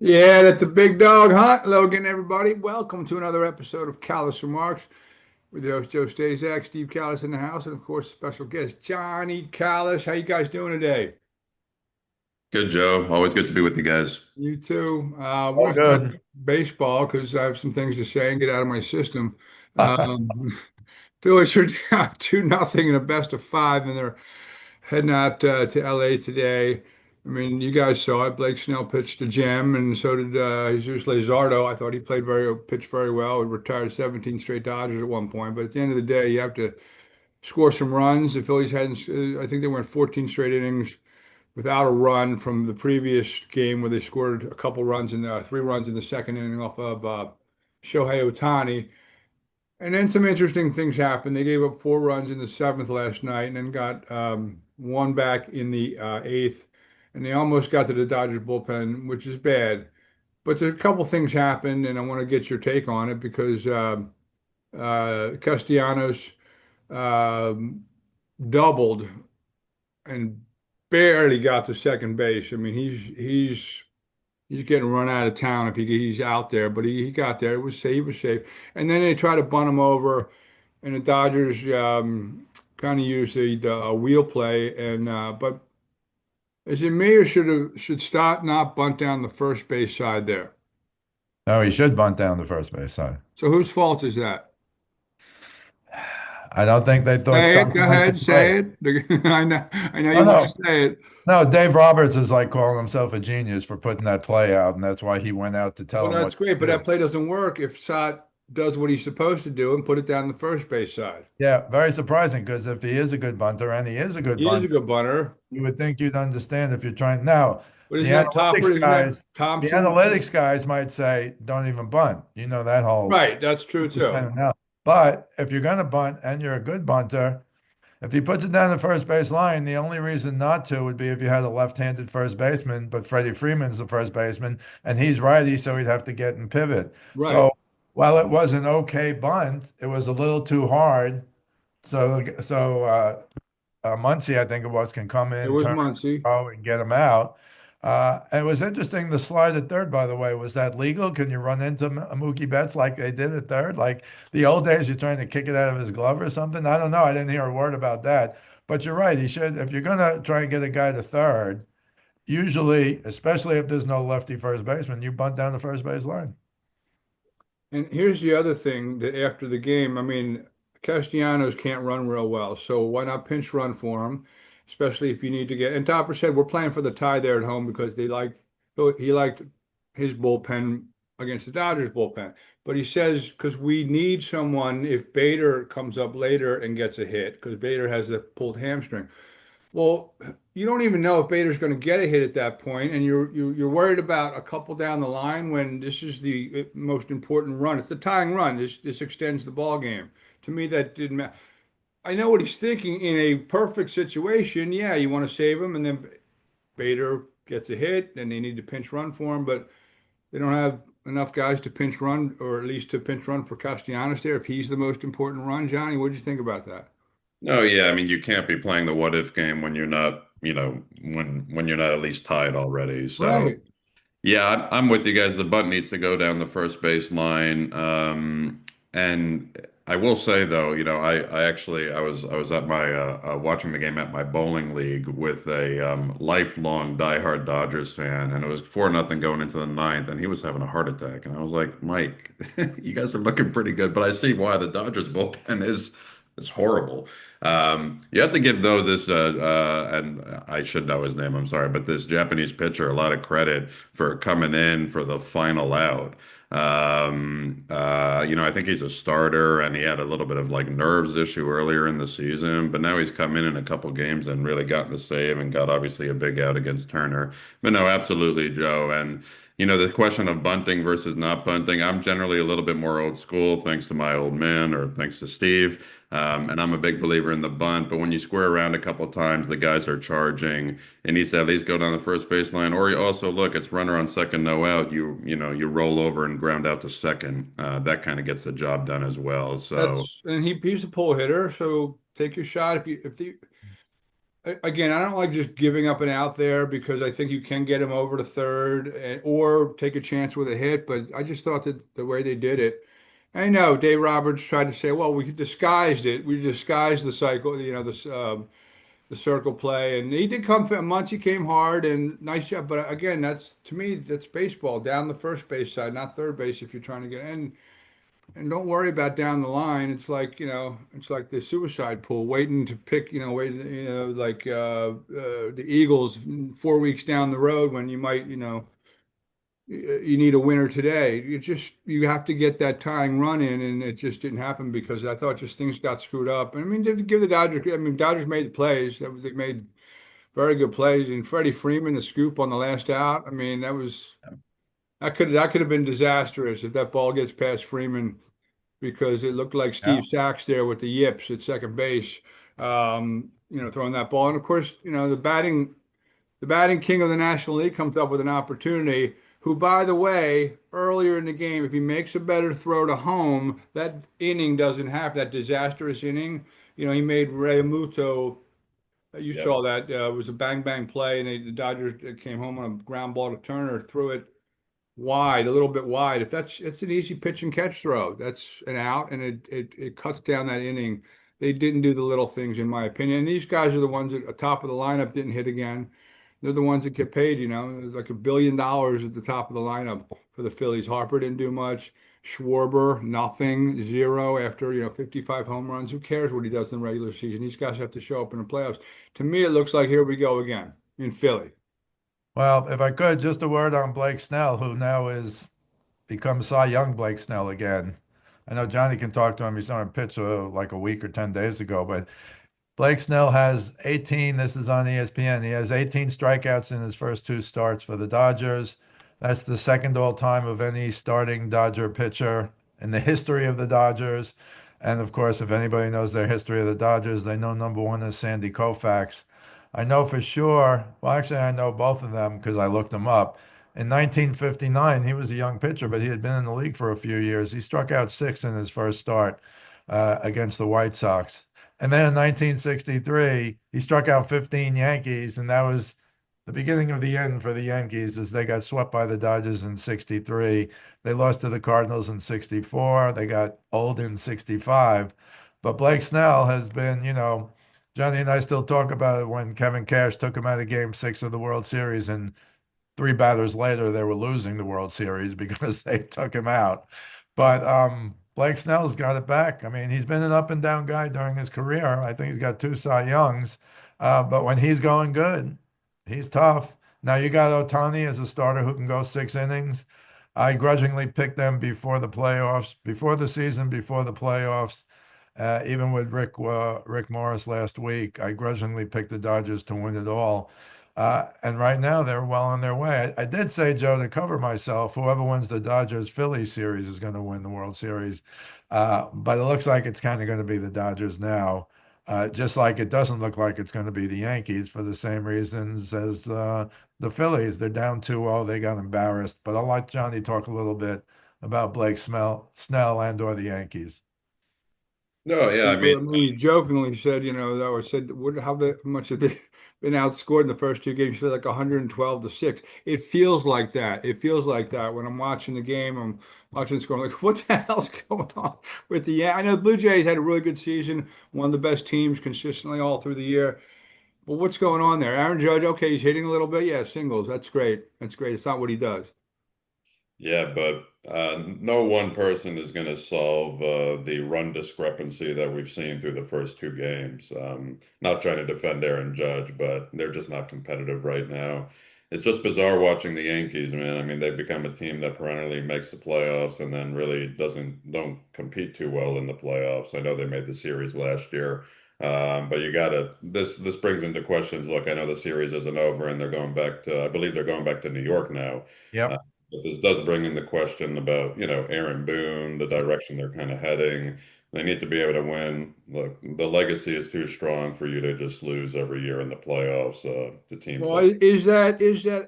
Yeah, that's the big dog hunt, Logan, everybody. Welcome to another episode of Kallas Remarks with your host Joe Staszak, Steve Kallas in the house, and of course, special guest Johnny Kallas. How you guys doing today? Good, Joe. Always good to be with you guys. You too. We're All gonna start good. baseball because I have some things to say and get out of my system. Um, Phillies are down 2-0 in a best of five, and they're heading out to LA today. I mean, you guys saw it. Blake Snell pitched a gem, and so did Jesus Luzardo. I thought he pitched very well. He retired 17 straight Dodgers at one point. But at the end of the day, you have to score some runs. The Phillies hadn't. I think they went 14 straight innings without a run from the previous game where they scored a couple runs in the 3 runs in the second inning off of Shohei Ohtani. And then some interesting things happened. They gave up 4 runs in the seventh last night and then got one back in the eighth. And they almost got to the Dodgers bullpen, which is bad. But a couple things happened, and I want to get your take on it because Castellanos um, doubled and barely got to second base. I mean, he's getting run out of town if he's out there, but he got there. It was safe. He was safe. And then they tried to bunt him over, and the Dodgers kind of used the wheel play. And but is it me or should Stott not bunt down the first base side there? No, he should bunt down the first base side. So whose fault is that? I don't think they thought Say Stone it. Go could make the ahead. play. Say it. I know No, you want to no, say it. no. Dave Roberts is like calling himself a genius for putting that play out, and that's why he went out to tell Well, him what that's great, to but that do. play doesn't work if Stott does what he's supposed to do and put it down the first base side. Yeah, very surprising because if he is a good bunter, and he is a good He is a bunter, good bunter. you would think you'd understand if you're trying. Now, But the isn't that Topper? Isn't that the Thompson? analytics guys might say, don't even bunt. You know that whole Right, that's true too. But if you're going to bunt and you're a good bunter, if he puts it down the first base line, the only reason not to would be if you had a left-handed first baseman, but Freddie Freeman's the first baseman, and he's righty, so he'd have to get and pivot. Right. So while it was an okay bunt, it was a little too hard. So Muncy, I think it was, can come It in, was turn and Muncie. throw and get him out. And it was interesting. The slide at third, by the way, was that legal? Can you run into Mookie Betts like they did at third? Like the old days, you're trying to kick it out of his glove or something? I don't know. I didn't hear a word about that. But you're right. He should, if you're going to try and get a guy to third, usually, especially if there's no lefty first baseman, you bunt down the first base line. And here's the other thing that after the game, I mean, Castellanos can't run real well, so why not pinch run for him, especially if you need to get. And Topper said we're playing for the tie there at home because he liked his bullpen against the Dodgers bullpen. But he says because we need someone if Bader comes up later and gets a hit because Bader has the pulled hamstring. Well, you don't even know if Bader's going to get a hit at that point, and you're worried about a couple down the line when this is the most important run. It's the tying run. This extends the ball game. To me, that didn't matter. I know what he's thinking in a perfect situation. Yeah, you want to save him, and then Bader gets a hit, and they need to pinch run for him, but they don't have enough guys to pinch run, or at least to pinch run for Castellanos there. If he's the most important run, Johnny, what did you think about that? No, yeah, I mean you can't be playing the what if game when you're not, when you're not at least tied already. So Right. yeah, I'm with you guys. The butt needs to go down the first base line. And I will say though, I was at my watching the game at my bowling league with a lifelong diehard Dodgers fan, and it was 4-0 going into the ninth, and he was having a heart attack, and I was like, Mike, you guys are looking pretty good, but I see why the Dodgers bullpen is horrible. You have to give though this and I should know his name, I'm sorry, but this Japanese pitcher a lot of credit for coming in for the final out. I think he's a starter and he had a little bit of like nerves issue earlier in the season, but now he's come in a couple games and really gotten the save and got obviously a big out against Turner. But no, absolutely, Joe. And the question of bunting versus not bunting, I'm generally a little bit more old school, thanks to my old man or thanks to Steve. And I'm a big believer in the bunt, but when you square around a couple of times, the guys are charging. It needs to at least go down the first baseline, or you also look, it's runner on second, no out. You roll over and ground out to second. That kind of gets the job done as well. So And he's a pull hitter, so take your shot if you if the Again, I don't like just giving up and out there because I think you can get him over to third or take a chance with a hit. But I just thought that the way they did it, I know Dave Roberts tried to say, well, we disguised it. We disguised the cycle, this the circle play, and he did come. Muncy came hard and nice job. But again, that's to me, that's baseball down the first base side, not third base if you're trying to get in. And don't worry about down the line. It's like, it's like the suicide pool, waiting to pick, like the Eagles 4 weeks down the road when you might, you need a winner today. You have to get that tying run in, and it just didn't happen because I thought just things got screwed up. I mean, to give the Dodgers, I mean, Dodgers made the plays. They made very good plays, and Freddie Freeman, the scoop on the last out. I mean, that could have been disastrous if that ball gets past Freeman because it looked like Yeah. Steve Sachs there with the yips at second base, throwing that ball. And of course, the batting king of the National League comes up with an opportunity. Who, by the way, earlier in the game, if he makes a better throw to home, that inning doesn't have that disastrous inning. He made Ray Muto. You Yep. saw that it was a bang bang play, and the Dodgers came home on a ground ball to Turner, threw it wide, a little bit wide. If it's an easy pitch and catch throw, that's an out, and it cuts down that inning. They didn't do the little things, in my opinion. And these guys are the ones at the top of the lineup didn't hit again. They're the ones that get paid. There's like $1 billion at the top of the lineup for the Phillies. Harper didn't do much. Schwarber, nothing, zero after 55 home runs. Who cares what he does in the regular season? These guys have to show up in the playoffs. To me, it looks like here we go again in Philly. Well, if I could, just a word on Blake Snell, who now is become Cy Young Blake Snell again. I know Johnny can talk to him. He saw him pitch like a week or 10 days ago, but Blake Snell has 18. This is on ESPN. He has 18 strikeouts in his first two starts for the Dodgers. That's the second all time of any starting Dodger pitcher in the history of the Dodgers. And of course, if anybody knows their history of the Dodgers, they know number one is Sandy Koufax. I know for sure, well, actually, I know both of them because I looked them up. In 1959, he was a young pitcher, but he had been in the league for a few years. He struck out six in his first start against the White Sox. And then in 1963, he struck out 15 Yankees, and that was the beginning of the end for the Yankees as they got swept by the Dodgers in 63. They lost to the Cardinals in 64. They got old in 65. But Blake Snell has been, Johnny and I still talk about it when Kevin Cash took him out of game six of the World Series and three batters later, they were losing the World Series because they took him out. But Blake Snell's got it back. I mean, he's been an up and down guy during his career. I think he's got two Cy Youngs. But when he's going good, he's tough. Now you got Ohtani as a starter who can go 6 innings. I grudgingly picked them before the playoffs, before the season, before the playoffs. Even with Rick Morris last week, I grudgingly picked the Dodgers to win it all. And right now they're well on their way. I did say, Joe, to cover myself, whoever wins the Dodgers Phillies series is going to win the World Series. But it looks like it's kind of going to be the Dodgers now, just like it doesn't look like it's going to be the Yankees for the same reasons as the Phillies. They're down 2-0. They got embarrassed. But I'll let Johnny talk a little bit about Snell and or the Yankees. No, yeah, I mean, I mean, he jokingly said, that was said, much have they been outscored in the first two games? He said like 112-6. It feels like that. It feels like that when I'm watching the game. I'm watching the score. I'm like, what the hell's going on with the? Yeah, I know the Blue Jays had a really good season, one of the best teams consistently all through the year. But what's going on there? Aaron Judge, okay, he's hitting a little bit. Yeah, singles. That's great. That's great. It's not what he does. yeah, but no one person is going to solve the run discrepancy that we've seen through the first two games. Not trying to defend Aaron Judge, but they're just not competitive right now. It's just bizarre watching the Yankees, man. I mean, they've become a team that perennially makes the playoffs and then really don't compete too well in the playoffs. I know they made the series last year, but you gotta this brings into questions. Look, I know the series isn't over, and they're going back to I believe they're going back to New York now. Uh, Yep. but this does bring in the question about, Aaron Boone, the direction they're kind of heading. They need to be able to win. Look, the legacy is too strong for you to just lose every year in the playoffs to teams Well, like. is that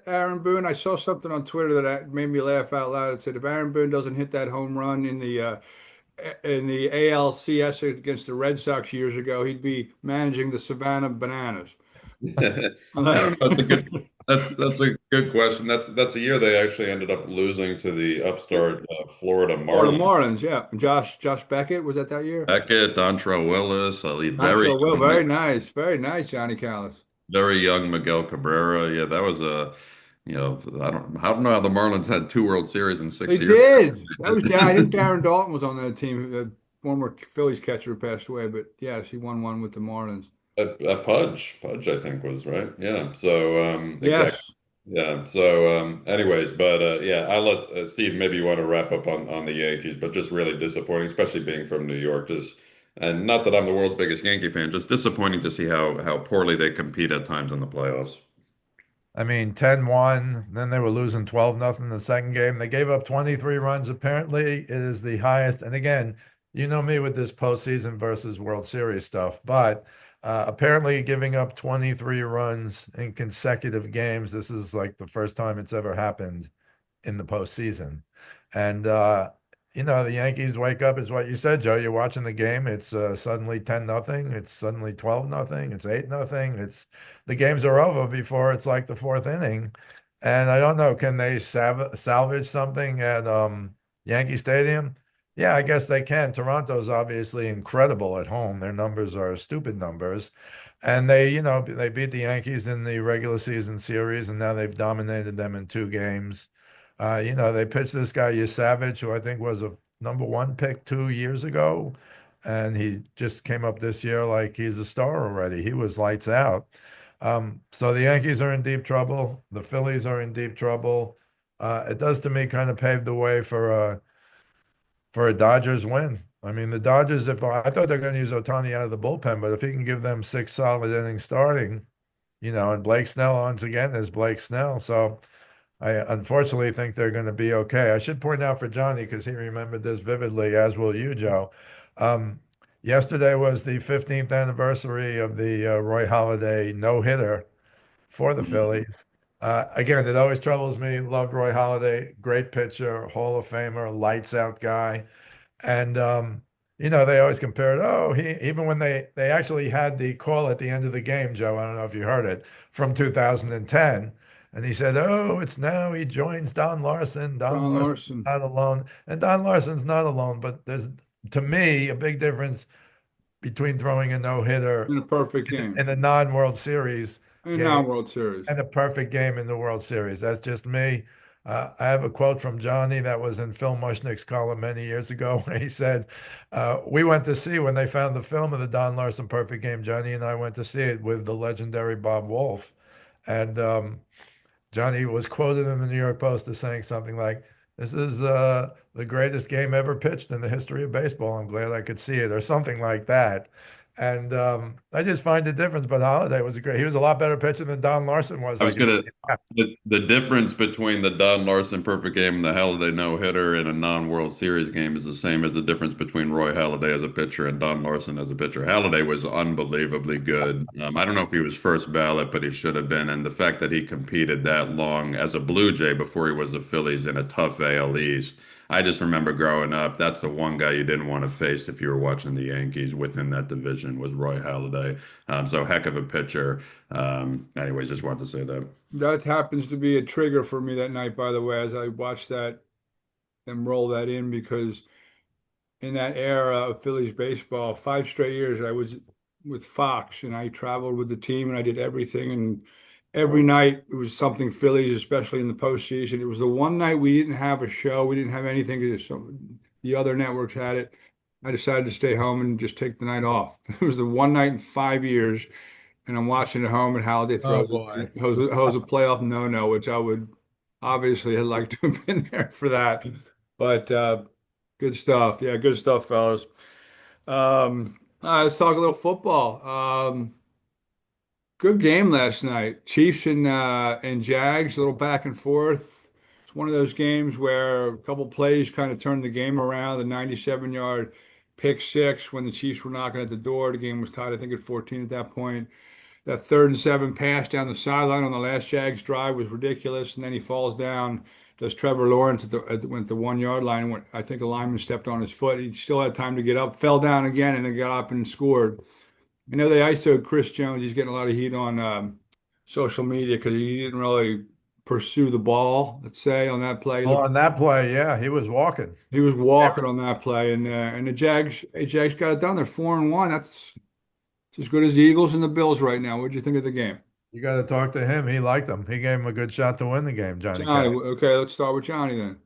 Aaron Boone? I saw something on Twitter that made me laugh out loud. It said if Aaron Boone doesn't hit that home run in the ALCS against the Red Sox years ago, he'd be managing the Savannah Bananas. I don't know. That's a good question. That's a year they actually ended up losing to the upstart Florida Or the Marlins. Marlins, yeah. Josh Beckett was that year? Beckett, Dontrell Willis, Nitro Will, very nice, Johnny Callis. very young Miguel Cabrera. Yeah, that was a, I don't know how the Marlins had two World Series in They 6 years. did. That was I think Darren Dalton was on that team, the former Phillies catcher who passed away. But yes, he won one with the Marlins. Pudge, I think was right. Yeah. So, exactly. Yes. Yeah. So, anyways, but yeah, I'll let Steve. Maybe you want to wrap up on the Yankees, but just really disappointing, especially being from New York. Just and not that I'm the world's biggest Yankee fan, just disappointing to see how poorly they compete at times in the playoffs. I mean, 10-1, then they were losing 12-0 the second game. They gave up 23 runs. Apparently, it is the highest. And again, you know me with this postseason versus World Series stuff, but apparently giving up 23 runs in consecutive games. This is like the first time it's ever happened in the postseason. And the Yankees wake up. It's what you said, Joe. You're watching the game. It's suddenly 10-0. It's suddenly 12-0. It's 8-0. It's the games are over before it's like the fourth inning. And I don't know, can they salvage something at Yankee Stadium? Yeah, I guess they can. Toronto's obviously incredible at home. Their numbers are stupid numbers. And they beat the Yankees in the regular season series, and now they've dominated them in two games. They pitched this guy, Savage, who I think was a number one pick 2 years ago. And he just came up this year like he's a star already. He was lights out. So the Yankees are in deep trouble. The Phillies are in deep trouble. It does to me kind of pave the way for a Dodgers win. I mean, the Dodgers, if I thought they're going to use Ohtani out of the bullpen, but if he can give them six solid innings starting, and Blake Snell once again is Blake Snell. So I unfortunately think they're going to be okay. I should point out for Johnny, because he remembered this vividly, as will you, Joe. Um, Yesterday was the 15th anniversary of the Roy Halladay no-hitter for the Phillies. Again, it always troubles me. Loved Roy Halladay, great pitcher, Hall of Famer, lights out guy. And they always compared, oh, he even when they actually had the call at the end of the game, Joe, I don't know if you heard it, from 2010. And he said, oh, it's now he joins Don Larson. Don Don Larson's Larson not alone. And Don Larson's not alone, but there's to me a big difference between throwing a no-hitter in a perfect in game. a non-World Series And game now World Series. and a perfect game in the World Series. That's just me. I have a quote from Johnny that was in Phil Mushnick's column many years ago where he said, we went to see when they found the film of the Don Larson perfect game. Johnny and I went to see it with the legendary Bob Wolf. And Johnny was quoted in the New York Post as saying something like, this is the greatest game ever pitched in the history of baseball. I'm glad I could see it, or something like that. And I just find the difference. But Holiday was he was a lot better pitcher than Don Larson was. I I was can tell gonna you that. the difference between the Don Larson perfect game and the Halladay no hitter in a non-World Series game is the same as the difference between Roy Halladay as a pitcher and Don Larson as a pitcher. Halladay was unbelievably good. I don't know if he was first ballot, but he should have been. And the fact that he competed that long as a Blue Jay before he was the Phillies in a tough AL East. I just remember growing up, that's the one guy you didn't want to face if you were watching the Yankees within that division was Roy Halladay. So heck of a pitcher. Anyways, just wanted to say that. That happens to be a trigger for me that night, by the way, as I watched them roll that in because in that era of Phillies baseball, 5 straight years I was with Fox and I traveled with the team and I did everything. And every night it was something Phillies, especially in the postseason. It was the one night we didn't have a show, we didn't have anything. So the other networks had it. I decided to stay home and just take the night off. It was the one night in 5 years, and I'm watching at home and Halladay Oh throws boy. a playoff no-no, which I would obviously have liked to have been there for that. But good stuff. Yeah, good stuff, fellas. Let's talk a little football. Good game last night. Chiefs and Jags, a little back and forth. It's one of those games where a couple plays kind of turned the game around. The 97-yard pick six when the Chiefs were knocking at the door. The game was tied, I think, at 14 at that point. That 3rd and 7 pass down the sideline on the last Jags drive was ridiculous, and then he falls down. Does Trevor Lawrence went the 1 yard line? I think a lineman stepped on his foot. He still had time to get up, fell down again, and then got up and scored. I know they ISO'd Chris Jones. He's getting a lot of heat on social media because he didn't really pursue the ball, let's say, on that play. Oh, on that play, yeah, he was walking. He was walking on that play, and the Jags got it done. They're 4-1. That's as good as the Eagles and the Bills right now. What'd you think of the game? You got to talk to him. He liked him. He gave him a good shot to win the game, Johnny K. Johnny, okay, let's start with Johnny then.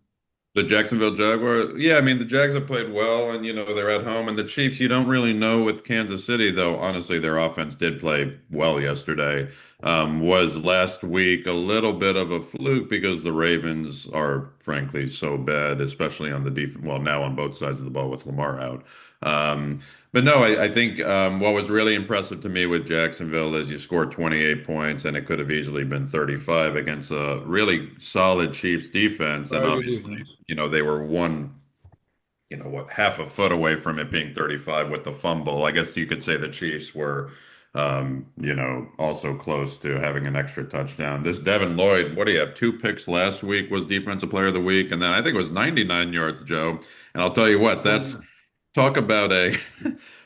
The Jacksonville Jaguars, yeah, I mean the Jags have played well, and they're at home. And the Chiefs, you don't really know with Kansas City, though. Honestly, their offense did play well yesterday. Was last week a little bit of a fluke because the Ravens are frankly so bad, especially on the defense. Well, now on both sides of the ball with Lamar out. But no, I think what was really impressive to me with Jacksonville is you scored 28 points, and it could have easily been 35 against a really solid Chiefs defense. And Very good obviously, defense. they were one, half a foot away from it being 35 with the fumble. I guess you could say the Chiefs were, also close to having an extra touchdown. This Devin Lloyd, what do you have? Two picks last week was Defensive Player of the Week, and then I think it was 99 yards, Joe. And I'll tell you what, that's talk about a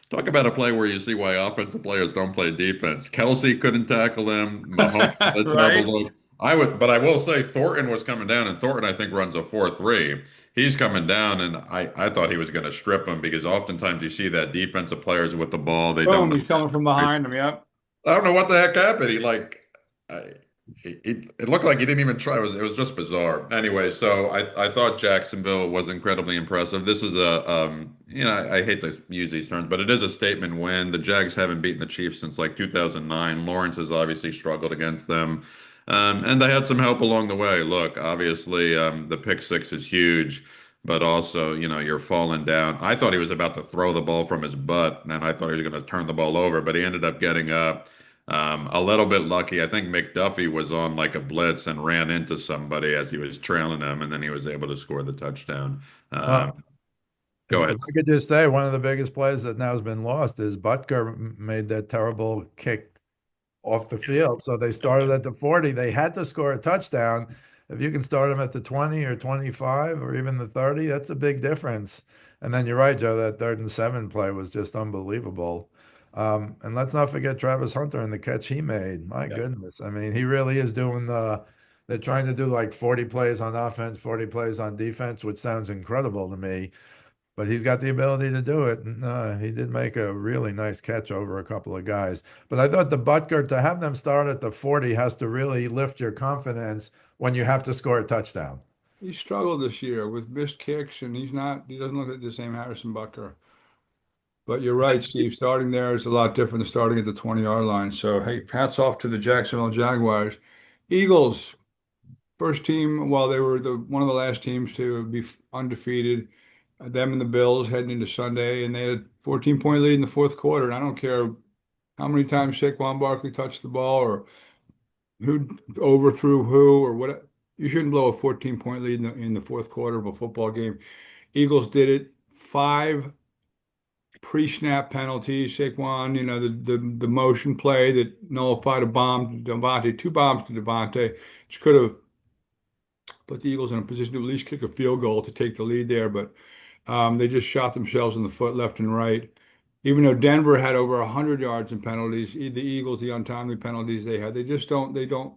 talk about a play where you see why offensive players don't play defense. Kelsey couldn't tackle him. Mahomes had a terrible Right? look. But I will say Thornton was coming down, and Thornton I think runs a 4.3. He's coming down, and I thought he was going to strip him because oftentimes you see that defensive players with the ball, they don't Boom, know. he's coming from behind him. Yep. I don't know what the heck happened. I, it looked like he didn't even try. It was just bizarre. Anyway, so I thought Jacksonville was incredibly impressive. This is I hate to use these terms, but it is a statement win. The Jags haven't beaten the Chiefs since like 2009. Lawrence has obviously struggled against them, and they had some help along the way. Look, obviously, the pick six is huge. But also, you're falling down. I thought he was about to throw the ball from his butt, and I thought he was going to turn the ball over, but he ended up getting up. A little bit lucky. I think McDuffie was on like a blitz and ran into somebody as he was trailing him, and then he was able to score the touchdown. Uh, Go if ahead. I could just say, one of the biggest plays that now has been lost is Butker made that terrible kick off the field. So they started at the 40. They had to score a touchdown. If you can start them at the 20 or 25 or even the 30, that's a big difference. And then you're right, Joe, that 3rd and 7 play was just unbelievable. And let's not forget Travis Hunter and the catch he made. My Yep. goodness. I mean, he really is doing they're trying to do like 40 plays on offense, 40 plays on defense, which sounds incredible to me, but he's got the ability to do it. And he did make a really nice catch over a couple of guys. But I thought the Butker to have them start at the 40 has to really lift your confidence when you have to score a touchdown. He struggled this year with missed kicks, and he doesn't look like the same Harrison Butker. But you're right, Steve. Starting there is a lot different than starting at the 20-yard line. So, hey, hats off to the Jacksonville Jaguars. Eagles, first team, well, they were one of the last teams to be undefeated. Them and the Bills heading into Sunday, and they had a 14-point lead in the fourth quarter. And I don't care how many times Saquon Barkley touched the ball or who overthrew who or what. You shouldn't blow a 14-point lead in the fourth quarter of a football game. Eagles did it. Five pre-snap penalties. Saquon, the motion play that nullified a bomb to Devontae, two bombs to Devontae, which could have put the Eagles in a position to at least kick a field goal to take the lead there, but they just shot themselves in the foot left and right. Even though Denver had over 100 yards in penalties, the Eagles, the untimely penalties they had, they don't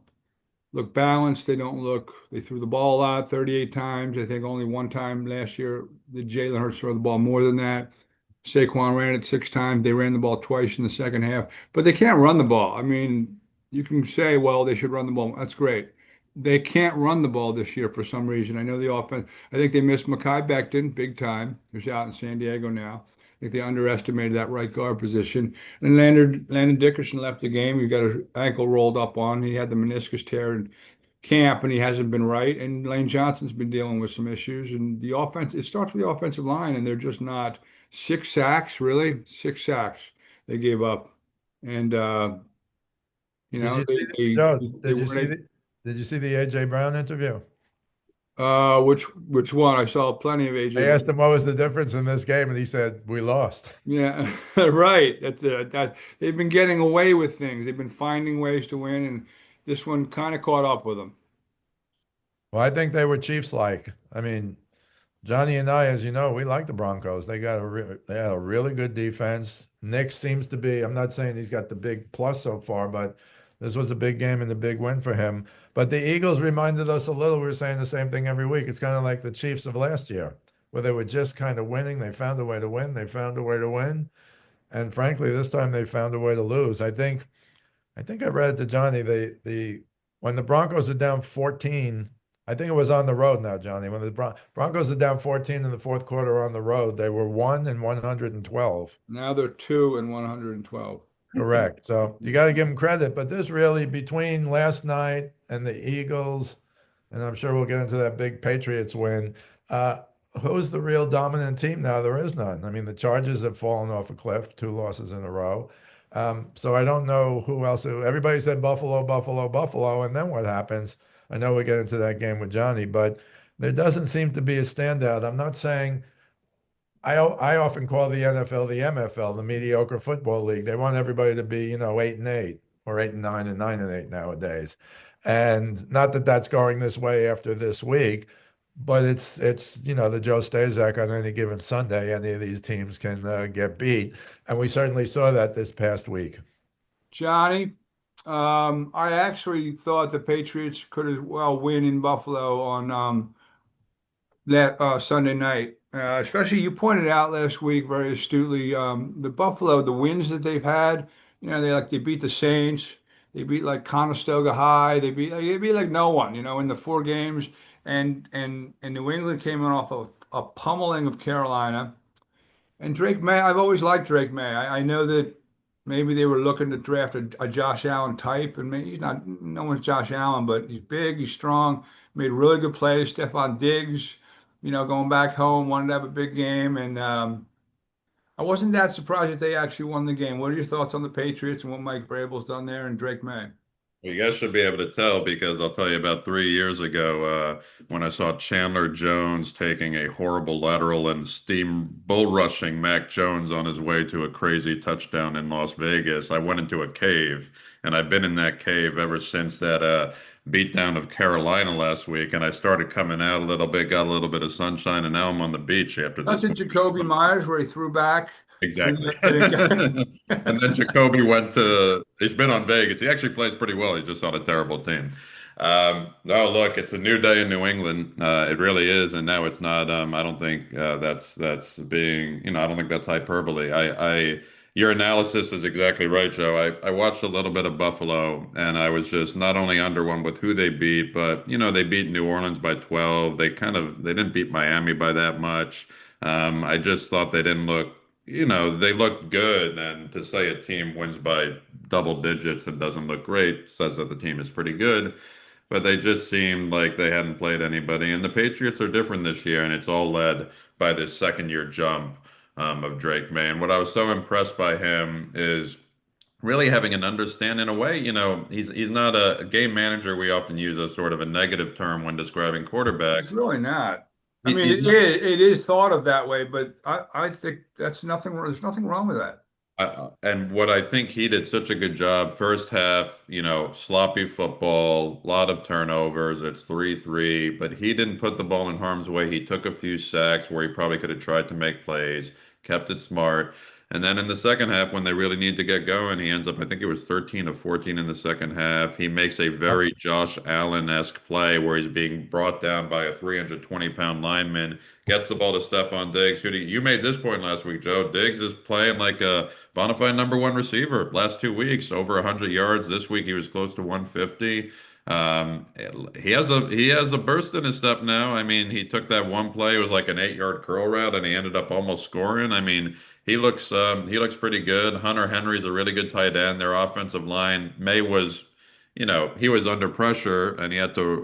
look balanced. They threw the ball out 38 times. I think only one time last year did Jalen Hurts throw the ball more than that. Saquon ran it 6 times. They ran the ball twice in the second half, but they can't run the ball. I mean, you can say, well, they should run the ball. That's great. They can't run the ball this year for some reason. I know the offense. I think they missed Mekhi Becton big time, who's out in San Diego now. I think they underestimated that right guard position. And Landon Dickerson left the game. He got his ankle rolled up on. He had the meniscus tear in camp, and he hasn't been right. And Lane Johnson's been dealing with some issues. And the offense, it starts with the offensive line, and they're just not. 6 sacks, really? 6 sacks they gave up. And you Did know, you see they Joe? they weren't. Did you see the AJ Brown interview? Which one? I saw plenty of AJ They Brown. asked him what was the difference in this game, and he said, "We lost." Yeah, right. That they've been getting away with things. They've been finding ways to win, and this one kind of caught up with them. Well, I think they were Chiefs like. I mean, Johnny and I, as you know, we like the Broncos. They had a really good defense. Nick seems to be, I'm not saying he's got the big plus so far, but this was a big game and a big win for him. But the Eagles reminded us a little. We were saying the same thing every week. It's kind of like the Chiefs of last year, where they were just kind of winning. They found a way to win. They found a way to win. And frankly, this time they found a way to lose. I think I read it to Johnny. The when the Broncos are down 14, I think it was on the road now, Johnny. When the Broncos are down 14 in the fourth quarter on the road, they were 1-112. Now they're 2-112. Correct. So you got to give them credit, but this really between last night and the Eagles, and I'm sure we'll get into that big Patriots win. Uh, who's the real dominant team now? There is none. I mean, the Chargers have fallen off a cliff, two losses in a row. So I don't know who else. Everybody said Buffalo, Buffalo, Buffalo, and then what happens? I know we get into that game with Johnny, but there doesn't seem to be a standout. I'm not saying I often call the NFL the MFL, the mediocre football league. They want everybody to be, 8-8 or 8-9 and 9-8 nowadays. And not that that's going this way after this week, but it's the Joe Staszak on any given Sunday, any of these teams can get beat, and we certainly saw that this past week. Johnny, I actually thought the Patriots could as well win in Buffalo on that Sunday night. Especially you pointed out last week very astutely the Buffalo, the wins that they've had. They beat the Saints, they beat like Conestoga High, they beat like no one. In the four games, and New England came off of a pummeling of Carolina. And Drake May, I've always liked Drake May. I know that maybe they were looking to draft a Josh Allen type, and maybe he's not, no one's Josh Allen, but he's big, he's strong, made really good plays. Stephon Diggs, going back home, wanted to have a big game, and I wasn't that surprised that they actually won the game. What are your thoughts on the Patriots and what Mike Vrabel's done there and Drake May? Well, you guys should be able to tell because I'll tell you about 3 years ago when I saw Chandler Jones taking a horrible lateral and steam bull rushing Mac Jones on his way to a crazy touchdown in Las Vegas. I went into a cave and I've been in that cave ever since that beatdown of Carolina last week. And I started coming out a little bit, got a little bit of sunshine, and now I'm on the beach after That's this. it, Jacoby Myers, where he threw back. Exactly. And And then Jacoby he's been on Vegas. He actually plays pretty well. He's just on a terrible team. No, look, it's a new day in New England. It really is. And now it's not, I don't think that's being, I don't think that's hyperbole. Your analysis is exactly right, Joe. I watched a little bit of Buffalo and I was just not only underwhelmed with who they beat, but, they beat New Orleans by 12. They didn't beat Miami by that much. I just thought they didn't look they look good, and to say a team wins by double digits and doesn't look great says that the team is pretty good. But they just seemed like they hadn't played anybody. And the Patriots are different this year, and it's all led by this second year jump of Drake May. And what I was so impressed by him is really having an understanding in a way, he's not a game manager we often use as sort of a negative term when describing it's quarterbacks. really not. I mean, He's it is thought of that way, but I think that's nothing. There's nothing wrong with that. And what I think he did such a good job, first half, sloppy football, a lot of turnovers. It's 3-3, but he didn't put the ball in harm's way. He took a few sacks where he probably could have tried to make plays, kept it smart. And then in the second half, when they really need to get going, he ends up, I think it was 13 of 14 in the second half. He makes a very Josh Allen-esque play where he's being brought down by a 320-pound lineman, gets the ball to Stephon Diggs. You made this point last week, Joe. Diggs is playing like a bona fide number one receiver. Last 2 weeks, over 100 yards. This week, he was close to 150. He has a burst in his step now. I mean, he took that one play, it was like an 8-yard curl route, and he ended up almost scoring. I mean, he looks pretty good. Hunter Henry's a really good tight end. Their offensive line, May was, he was under pressure and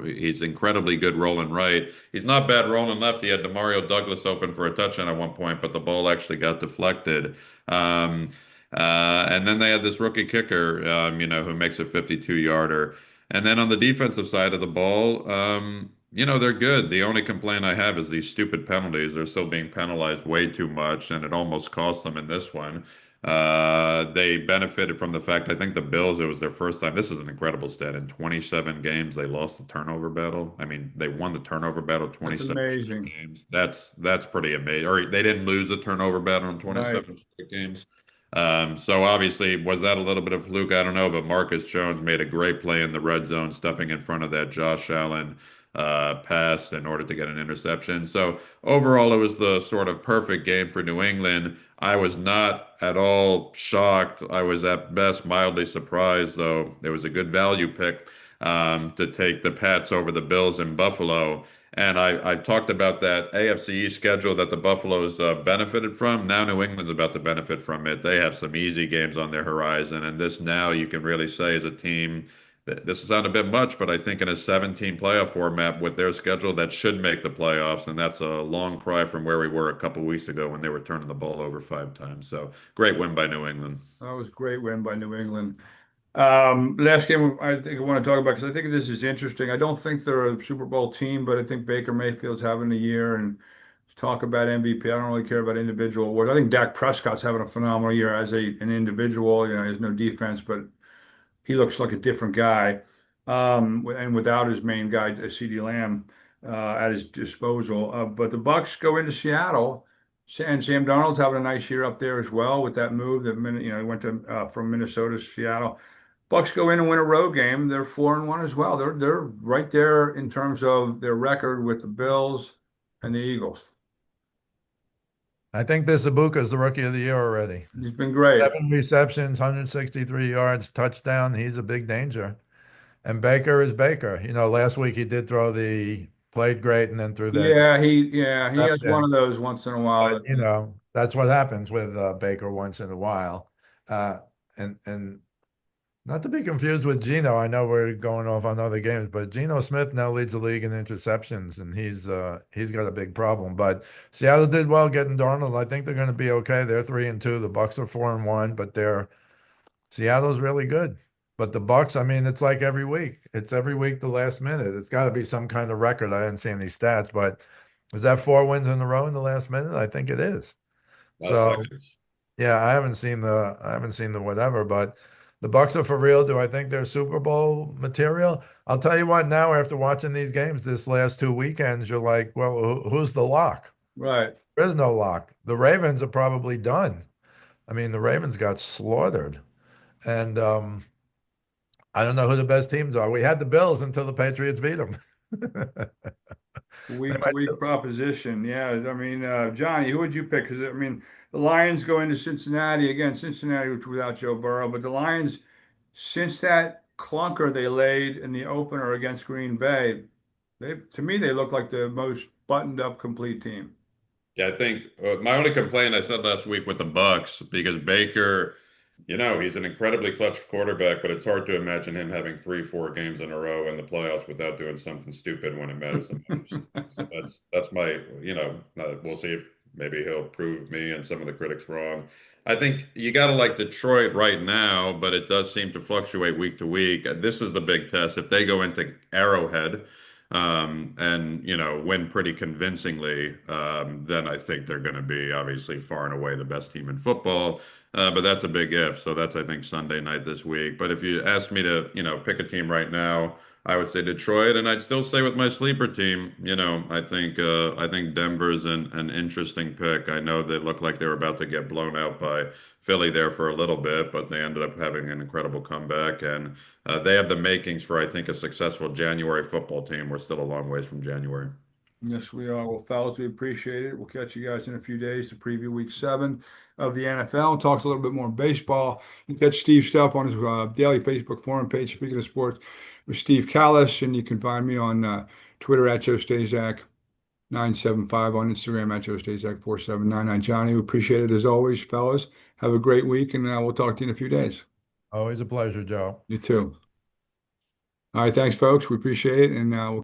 he's incredibly good rolling right. He's not bad rolling left. He had Demario Douglas open for a touchdown at one point, but the ball actually got deflected. And then they had this rookie kicker, who makes a 52-yarder. And then on the defensive side of the ball, they're good. The only complaint I have is these stupid penalties. They're still being penalized way too much, and it almost cost them in this one. They benefited from the fact, I think the Bills, it was their first time. This is an incredible stat. In 27 games, they lost the turnover battle. I mean, they won the turnover battle That's 27 straight amazing. games. That's pretty amazing. Or they didn't lose the turnover battle in Right. 27 straight games. So obviously, was that a little bit of fluke? I don't know, but Marcus Jones made a great play in the red zone, stepping in front of that Josh Allen pass in order to get an interception. So overall, it was the sort of perfect game for New England. I was not at all shocked. I was at best mildly surprised, though it was a good value pick to take the Pats over the Bills in Buffalo. And I talked about that AFC East schedule that the Buffaloes benefited from. Now New England's about to benefit from it. They have some easy games on their horizon, and this now you can really say is a team that this sounds a bit much, but I think in a 17 playoff format with their schedule, that should make the playoffs, and that's a long cry from where we were a couple weeks ago when they were turning the ball over 5 times. So great win by New England. That was a great win by New England. Last game I think I want to talk about because I think this is interesting. I don't think they're a Super Bowl team, but I think Baker Mayfield's having a year and talk about MVP. I don't really care about individual awards. I think Dak Prescott's having a phenomenal year as an individual. You know, he has no defense, but he looks like a different guy. And without his main guy, CeeDee Lamb, at his disposal. But the Bucks go into Seattle, and Sam Darnold's having a nice year up there as well with that move that he went to from Minnesota to Seattle. Bucks go in and win a road game. They're 4-1 as well. They're right there in terms of their record with the Bills and the Eagles. I think this Ibuka is the rookie of the year already. He's been great. 7 receptions, 163 yards, touchdown. He's a big danger. And Baker is Baker. Last week he did played great and then threw that Yeah, he has one interception. of those once in a while. But that's what happens with Baker once in a while. Uh, and not to be confused with Geno. I know we're going off on other games, but Geno Smith now leads the league in interceptions, and he's got a big problem. But Seattle did well getting Darnold. I think they're going to be okay. They're 3-2. The Bucks are 4-1, but Seattle's really good. But the Bucks, I mean, it's like every week. It's every week the last minute. It's got to be some kind of record. I didn't see any stats, but is that 4 wins in a row in the last minute? I think it is. Last So seconds. yeah, I haven't seen the whatever, but the Bucks are for real. Do I think they're Super Bowl material? I'll tell you what, now after watching these games this last 2 weekends, you're like, well, who's the lock? Right. There is no lock. The Ravens are probably done. I mean, the Ravens got slaughtered. And I don't know who the best teams are. We had the Bills until the Patriots beat them. It's a They week to might week proposition. Yeah. I mean, Johnny, who would you pick? Because, I mean, the Lions go into Cincinnati again, Cincinnati, which without Joe Burrow, but the Lions, since that clunker they laid in the opener against Green Bay, to me, they look like the most buttoned up, complete team. Yeah, I think my only complaint I said last week with the Bucks because Baker, he's an incredibly clutch quarterback, but it's hard to imagine him having 3, 4 games in a row in the playoffs without doing something stupid when it matters the most. So that's my, we'll see if maybe he'll prove me and some of the critics wrong. I think you got to like Detroit right now, but it does seem to fluctuate week to week. This is the big test. If they go into Arrowhead, and win pretty convincingly, then I think they're going to be obviously far and away the best team in football. But that's a big if. So that's I think Sunday night this week. But if you ask me to pick a team right now, I would say Detroit, and I'd still stay with my sleeper team. I think Denver's an interesting pick. I know they look like they were about to get blown out by Philly there for a little bit, but they ended up having an incredible comeback, and they have the makings for, I think, a successful January football team. We're still a long ways from January. Yes, we are. Well, fellas, we appreciate it. We'll catch you guys in a few days to preview week 7 of the NFL and talk a little bit more baseball. You can catch Steve Stuff on his daily Facebook forum page, Speaking of Sports, with Steve Kallas. And you can find me on Twitter at Joe Staszak 975, on Instagram at Joe Staszak 4799. Johnny, we appreciate it as always, fellas. Have a great week, and we'll talk to you in a few days. Always a pleasure, Joe. You too. All right, thanks, folks. We appreciate it, and we'll